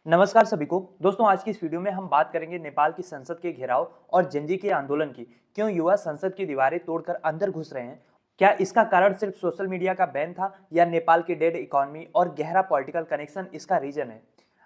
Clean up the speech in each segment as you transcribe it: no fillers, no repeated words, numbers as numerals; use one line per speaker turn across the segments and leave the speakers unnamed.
नमस्कार सभी को। दोस्तों, आज की इस वीडियो में हम बात करेंगे नेपाल की संसद के घेराव और जेनजी के आंदोलन की। क्यों युवा संसद की दीवारें तोड़कर अंदर घुस रहे हैं? क्या इसका कारण सिर्फ सोशल मीडिया का बैन था या नेपाल की डेड इकोनॉमी और गहरा पॉलिटिकल कनेक्शन इसका रीजन है?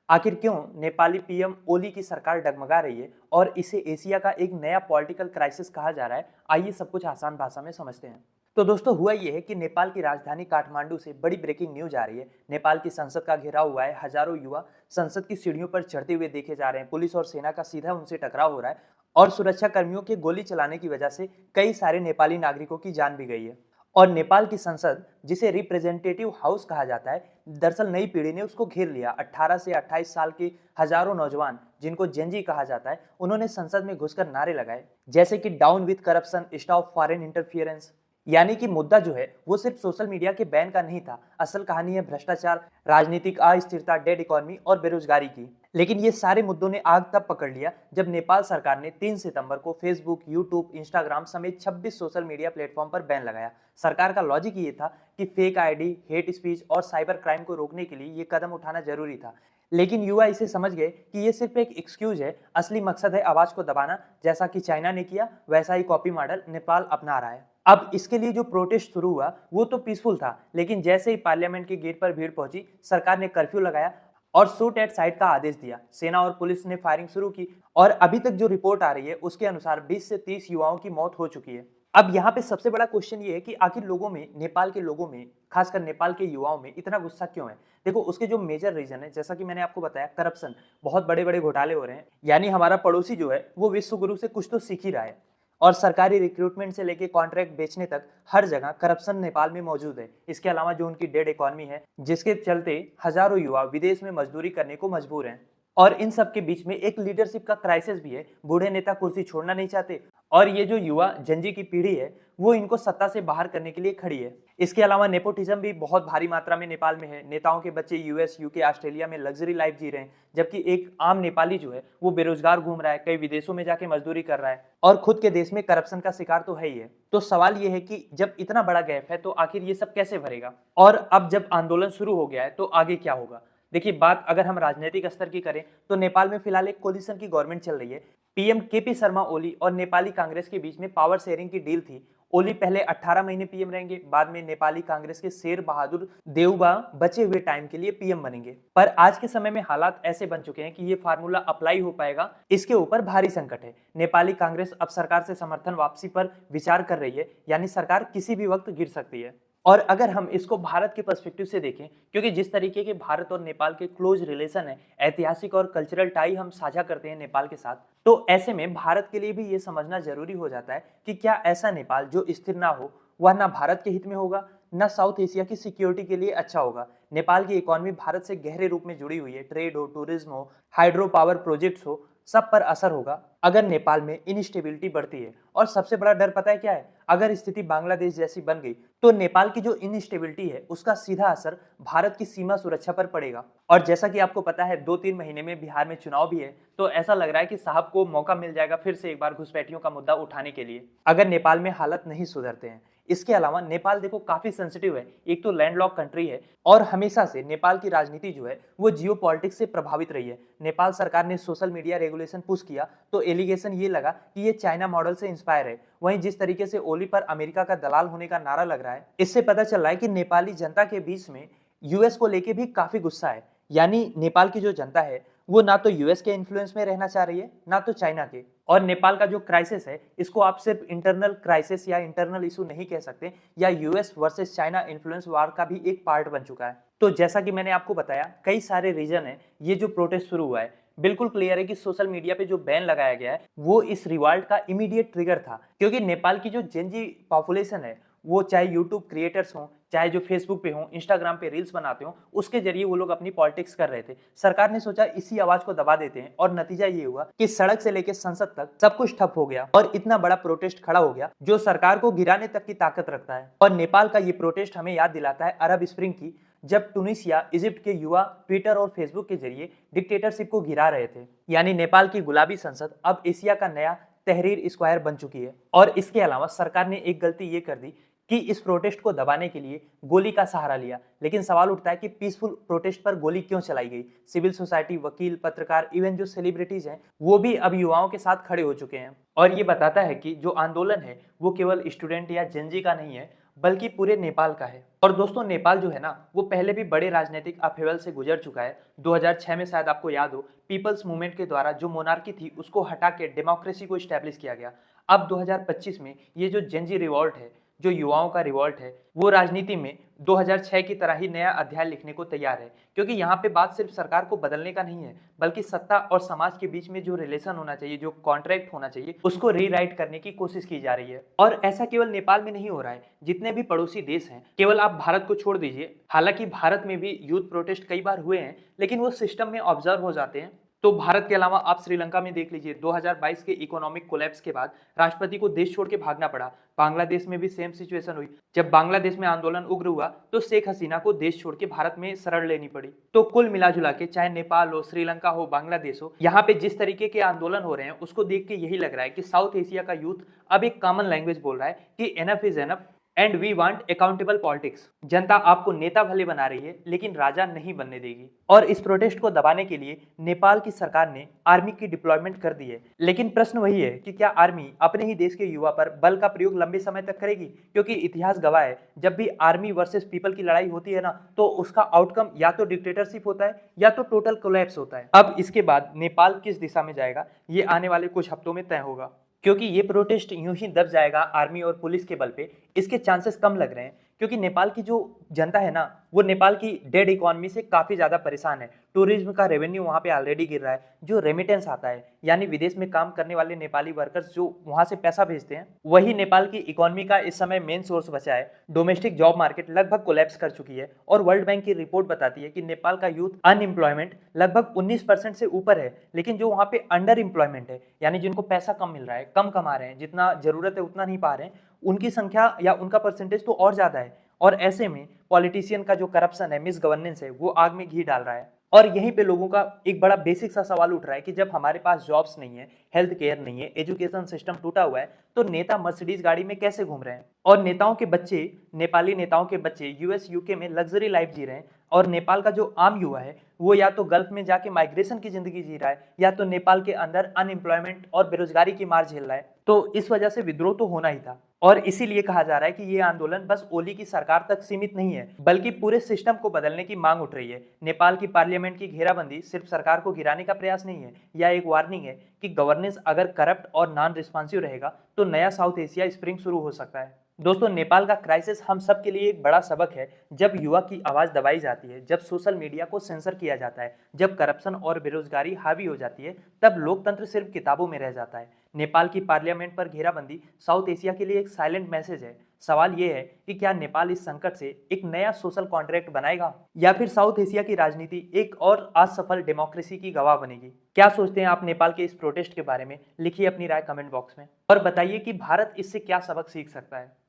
आखिर क्यों नेपाली पीएम ओली की सरकार डगमगा रही है और इसे एशिया का एक नया पॉलिटिकल क्राइसिस कहा जा रहा है? आइए सब कुछ आसान भाषा में समझते हैं। तो दोस्तों, हुआ ये है कि नेपाल की राजधानी काठमांडू से बड़ी ब्रेकिंग न्यूज आ रही है। नेपाल की संसद का घेराव हुआ है। हजारों युवा संसद की सीढ़ियों पर चढ़ते हुए देखे जा रहे हैं। पुलिस और सेना का सीधा उनसे टकराव हो रहा है और सुरक्षा कर्मियों के गोली चलाने की वजह से कई सारे नेपाली नागरिकों की जान भी गई है। और नेपाल की संसद, जिसे रिप्रेजेंटेटिव हाउस कहा जाता है, दरअसल नई पीढ़ी ने उसको घेर लिया। 18 से 28 साल के हजारों नौजवान, जिनको जेनजी कहा जाता है, उन्होंने संसद में घुसकर नारे लगाए, जैसे कि down with corruption, stop foreign interference. यानी कि मुद्दा जो है वो सिर्फ सोशल मीडिया के बैन का नहीं था। असल कहानी है भ्रष्टाचार, राजनीतिक अस्थिरता, डेड इकोनॉमी और बेरोजगारी की। लेकिन ये सारे मुद्दों ने आग तब पकड़ लिया जब नेपाल सरकार ने 3 सितंबर को फेसबुक, यूट्यूब, इंस्टाग्राम समेत 26 सोशल मीडिया प्लेटफॉर्म पर बैन लगाया। सरकार का लॉजिक ये था कि फेक आईडी, हेट स्पीच और साइबर क्राइम को रोकने के लिए ये कदम उठाना जरूरी था। लेकिन युवा इसे समझ गए कि ये सिर्फ एक एक्सक्यूज है। असली मकसद है आवाज को दबाना। जैसा कि चाइना ने किया, वैसा ही कॉपी मॉडल नेपाल अपना रहा है। अब इसके लिए जो प्रोटेस्ट शुरू हुआ वो तो पीसफुल था, लेकिन जैसे ही पार्लियामेंट के गेट पर भीड़ पहुंची, सरकार ने कर्फ्यू लगाया और शूट एट साइट का आदेश दिया। सेना और पुलिस ने फायरिंग शुरू की और अभी तक जो रिपोर्ट आ रही है उसके अनुसार 20 से 30 युवाओं की मौत हो चुकी है। अब यहाँ पे सबसे बड़ा क्वेश्चन ये है कि आखिर लोगों में, नेपाल के लोगों में, खासकर नेपाल के युवाओं में इतना गुस्सा क्यों है? देखो, उसके जो मेजर रीजन है, जैसा कि मैंने आपको बताया, करप्शन। बहुत बड़े बड़े घोटाले हो रहे हैं। यानी हमारा पड़ोसी जो है वो विश्व गुरु से कुछ तो सीख ही रहा है। और सरकारी रिक्रूटमेंट से लेके कॉन्ट्रैक्ट बेचने तक हर जगह करप्शन नेपाल में मौजूद है। इसके अलावा जो उनकी डेड इकोनॉमी है, जिसके चलते हजारों युवा विदेश में मजदूरी करने को मजबूर हैं। और इन सब के बीच में एक लीडरशिप का क्राइसिस भी है। बूढ़े नेता कुर्सी छोड़ना नहीं चाहते और ये जो युवा जंजी की पीढ़ी है वो इनको सत्ता से बाहर करने के लिए खड़ी है। इसके अलावा नेपोटिज्म भी बहुत भारी मात्रा में नेपाल में है। नेताओं के बच्चे यूएस, यूके, ऑस्ट्रेलिया में लग्जरी लाइफ जी रहे हैं, जबकि एक आम नेपाली जो है वो बेरोजगार घूम रहा है, कई विदेशों में जाके मजदूरी कर रहा है और खुद के देश में करप्शन का शिकार तो है ही है। तो सवाल ये है कि जब इतना बड़ा गैप है तो आखिर ये सब कैसे भरेगा? और अब जब आंदोलन शुरू हो गया है तो आगे क्या होगा? देखिए, बात अगर हम राजनीतिक स्तर की करें तो नेपाल में फिलहाल एक कोलिशन की गवर्नमेंट चल रही है। पीएम केपी शर्मा ओली और नेपाली कांग्रेस के बीच में पावर शेयरिंग की डील थी। ओली पहले 18 महीने पीएम रहेंगे, बाद में नेपाली कांग्रेस के शेर बहादुर देउबा बचे हुए टाइम के लिए पीएम बनेंगे। पर आज के समय में हालात ऐसे बन चुके हैं कि ये फार्मूला अप्लाई हो पाएगा, इसके ऊपर भारी संकट है। नेपाली कांग्रेस अब सरकार से समर्थन वापसी पर विचार कर रही है, यानी सरकार किसी भी वक्त गिर सकती है। और अगर हम इसको भारत के पर्सपेक्टिव से देखें, क्योंकि जिस तरीके के भारत और नेपाल के क्लोज रिलेशन है, ऐतिहासिक और कल्चरल टाई हम साझा करते हैं नेपाल के साथ, तो ऐसे में भारत के लिए भी ये समझना जरूरी हो जाता है कि क्या ऐसा नेपाल जो स्थिर ना हो, वह ना भारत के हित में होगा, ना साउथ एशिया की सिक्योरिटी के लिए अच्छा होगा। नेपाल की इकोनॉमी भारत से गहरे रूप में जुड़ी हुई है। ट्रेड हो, टूरिज्म हो, हाइड्रो पावर प्रोजेक्ट्स हो, सब पर असर होगा अगर नेपाल में इनस्टेबिलिटी बढ़ती है। और सबसे बड़ा डर पता है क्या है? अगर स्थिति बांग्लादेश जैसी बन गई तो नेपाल की जो इनस्टेबिलिटी है उसका सीधा असर भारत की सीमा सुरक्षा पर पड़ेगा। और जैसा कि आपको पता है, 2-3 महीने में बिहार में चुनाव भी है, तो ऐसा लग रहा है कि साहब को मौका मिल जाएगा फिर से एक बार घुसपैठियों का मुद्दा उठाने के लिए, अगर नेपाल में हालत नहीं सुधरते हैं। इसके अलावा नेपाल देखो काफी सेंसिटिव है। एक तो लैंडलॉक कंट्री है और हमेशा से नेपाल की राजनीति जो है वो जियो पॉलिटिक्स से प्रभावित रही है। नेपाल सरकार ने सोशल मीडिया रेगुलेशन पुश किया तो एलिगेशन ये लगा कि ये चाइना मॉडल से इंस्पायर है। वहीं जिस तरीके से ओली पर अमेरिका का दलाल होने का नारा लग रहा है, इससे पता चल रहा है कि नेपाली जनता के बीच में यूएस को लेके भी काफी गुस्सा है। यानी नेपाल की जो जनता है वो ना तो यूएस के इन्फ्लुएंस में रहना चाह रही है, ना तो चाइना के। और नेपाल का जो क्राइसिस है, इसको आप सिर्फ इंटरनल क्राइसिस या इंटरनल इशू नहीं कह सकते, या यूएस वर्सेस चाइना इन्फ्लुएंस वार का भी एक पार्ट बन चुका है। तो जैसा कि मैंने आपको बताया, कई सारे रीजन है। ये जो प्रोटेस्ट शुरू हुआ है, बिल्कुल क्लियर है कि सोशल मीडिया पे जो बैन लगाया गया है वो इस रिवॉल्ट का इमीडिएट ट्रिगर था। क्योंकि नेपाल की जो जेनजी पॉपुलेशन है, वो चाहे यूट्यूब क्रिएटर्स हों, चाहे जो फेसबुक पे हों, इंस्टाग्राम पे रील्स बनाते हों, उसके जरिए वो लोग अपनी पॉलिटिक्स कर रहे थे। सरकार ने सोचा इसी आवाज को दबा देते हैं और नतीजा ये हुआ कि सड़क से लेकर संसद तक सब कुछ ठप हो गया और इतना बड़ा प्रोटेस्ट खड़ा हो गया जो सरकार को गिराने तक की ताकत रखता है। और नेपाल का ये प्रोटेस्ट हमें याद दिलाता है अरब स्प्रिंग की, जब टूनिसिया, इजिप्ट के युवा ट्विटर और फेसबुक के जरिए डिक्टेटरशिप को गिरा रहे थे। यानी नेपाल की गुलाबी संसद अब एशिया का नया तहरीर स्क्वायर बन चुकी है। और इसके अलावा सरकार ने एक गलती ये कर दी कि इस प्रोटेस्ट को दबाने के लिए गोली का सहारा लिया, लेकिन सवाल उठता है कि पीसफुल प्रोटेस्ट पर गोली क्यों चलाई गई। सिविल सोसाइटी, वकील, पत्रकार, इवन जो सेलिब्रिटीज हैं वो भी अब युवाओं के साथ खड़े हो चुके हैं। और ये बताता है कि जो आंदोलन है वो केवल स्टूडेंट या जेनजी का नहीं है, बल्कि पूरे नेपाल का है। और दोस्तों, नेपाल जो है ना वो पहले भी बड़े राजनीतिक अपहेवल से गुजर चुका है। 2006 में शायद आपको याद हो, पीपल्स मूवमेंट के द्वारा जो मोनार्की थी उसको हटा के डेमोक्रेसी को स्टैब्लिश किया गया। अब 2025 में ये जो जेनजी रिवॉल्ट है, जो युवाओं का रिवॉल्ट है, वो राजनीति में 2006 की तरह ही नया अध्याय लिखने को तैयार है। क्योंकि यहाँ पे बात सिर्फ सरकार को बदलने का नहीं है, बल्कि सत्ता और समाज के बीच में जो रिलेशन होना चाहिए, जो कॉन्ट्रैक्ट होना चाहिए, उसको रीराइट करने की कोशिश की जा रही है। और ऐसा केवल नेपाल में नहीं हो रहा है, जितने भी पड़ोसी देश हैं, केवल आप भारत को छोड़ दीजिए। हालांकि भारत में भी यूथ प्रोटेस्ट कई बार हुए हैं, लेकिन वो सिस्टम में ऑब्जर्व हो जाते हैं। तो भारत के अलावा आप श्रीलंका में देख लीजिए, 2022 के इकोनॉमिक कोलैप्स के बाद राष्ट्रपति को देश छोड़ के भागना पड़ा। बांग्लादेश में भी सेम सिचुएशन हुई। जब बांग्लादेश में आंदोलन उग्र हुआ तो शेख हसीना को देश छोड़ के भारत में शरण लेनी पड़ी। तो कुल मिलाजुला के चाहे नेपाल हो, श्रीलंका हो, बांग्लादेश हो, यहाँ पे जिस तरीके के आंदोलन हो रहे हैं उसको देख के यही लग रहा है कि साउथ एशिया का यूथ अब एक कॉमन लैंग्वेज बोल रहा है कि enough is enough and we want accountable politics. जनता आपको नेता भले बना रही है, लेकिन राजा नहीं बनने देगी। और इस प्रोटेस्ट को दबाने के लिए नेपाल की सरकार ने आर्मी की डिप्लॉयमेंट कर दी है। लेकिन प्रश्न वही है कि क्या आर्मी अपने ही देश के युवा पर बल का प्रयोग लंबे समय तक करेगी? क्योंकि इतिहास गवाह है, जब भी आर्मी वर्सेस पीपल की लड़ाई होती है ना, तो उसका आउटकम या तो डिक्टेटरशिप होता है या तो टोटल कोलैप्स होता है। अब इसके बाद नेपाल किस दिशा में जाएगा, ये आने वाले कुछ हफ्तों में तय होगा। क्योंकि ये प्रोटेस्ट यूं ही दब जाएगा आर्मी और पुलिस के बल पे, इसके चांसेस कम लग रहे हैं। क्योंकि नेपाल की जो जनता है ना, वो नेपाल की डेड इकोनॉमी से काफी ज्यादा परेशान है। टूरिज्म का रेवेन्यू वहां पे ऑलरेडी गिर रहा है। जो रेमिटेंस आता है, यानी विदेश में काम करने वाले नेपाली वर्कर्स जो वहां से पैसा भेजते हैं, वही नेपाल की इकोनॉमी का इस समय मेन सोर्स बचा है। डोमेस्टिक जॉब मार्केट लगभग कोलैप्स कर चुकी है और वर्ल्ड बैंक की रिपोर्ट बताती है कि नेपाल का यूथ अनएम्प्लॉयमेंट लगभग 19% से ऊपर है। लेकिन जो वहां पे अंडर एम्प्लॉयमेंट है, यानी जिनको पैसा कम मिल रहा है, कम कमा रहे हैं, जितना जरूरत है उतना नहीं पा रहे हैं, उनकी संख्या या उनका परसेंटेज तो और ज्यादा है। और ऐसे में पॉलिटिशियन का जो करप्शन है, मिस गवर्नेंस है, वो आग में घी डाल रहा है। और यहीं पे लोगों का एक बड़ा बेसिक सा सवाल उठ रहा है कि जब हमारे पास जॉब्स नहीं है, हेल्थ केयर नहीं है, एजुकेशन सिस्टम टूटा हुआ है, तो नेता मर्सिडीज गाड़ी में कैसे घूम रहे हैं? और नेताओं के बच्चे, नेपाली नेताओं के बच्चे यूएस यूके में लग्जरी लाइफ जी रहे हैं। और नेपाल का जो आम युवा है वो या तो गल्फ में जाके माइग्रेशन की जिंदगी जी रहा है, या तो नेपाल के अंदर अनएम्प्लॉयमेंट और बेरोजगारी की मार झेल रहा है। तो इस वजह से विद्रोह तो होना ही था। और इसीलिए कहा जा रहा है कि ये आंदोलन बस ओली की सरकार तक सीमित नहीं है, बल्कि पूरे सिस्टम को बदलने की मांग उठ रही है। नेपाल की पार्लियामेंट की घेराबंदी सिर्फ सरकार को गिराने का प्रयास नहीं है, यह एक वार्निंग है कि गवर्नेंस अगर करप्ट और नॉन रिस्पॉन्सिव रहेगा तो नया साउथ एशिया स्प्रिंग शुरू हो सकता है। दोस्तों, नेपाल का क्राइसिस हम सब के लिए एक बड़ा सबक है। जब युवा की आवाज दबाई जाती है, जब सोशल मीडिया को सेंसर किया जाता है, जब करप्शन और बेरोजगारी हावी हो जाती है, तब लोकतंत्र सिर्फ किताबों में रह जाता है। नेपाल की पार्लियामेंट पर घेराबंदी साउथ एशिया के लिए एक साइलेंट मैसेज है। सवाल यह है कि क्या नेपाल इस संकट से एक नया सोशल कॉन्ट्रैक्ट बनाएगा, या फिर साउथ एशिया की राजनीति एक और असफल डेमोक्रेसी की गवाह बनेगी? क्या सोचते हैं आप नेपाल के इस प्रोटेस्ट के बारे में? लिखिए अपनी राय कमेंट बॉक्स में और बताइए कि भारत इससे क्या सबक सीख सकता है।